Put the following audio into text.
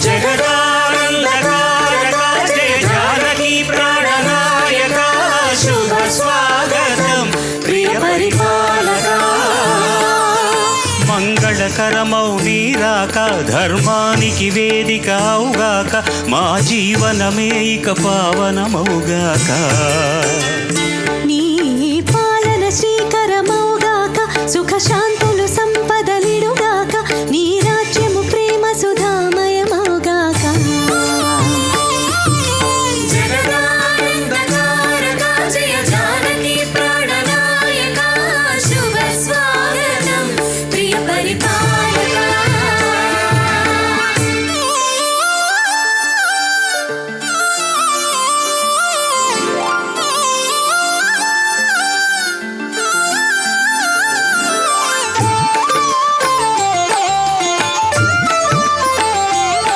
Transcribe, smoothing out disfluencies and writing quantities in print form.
జగదానందకారక జయ జానకి ప్రాణనాయక శుభ స్వాగతం ప్రియ పరిపాలక మంగళకరమౌ నీరాక ధర్మానికి వేదిక అవుగాక మా జీవనమే ఇక పావనమౌగాక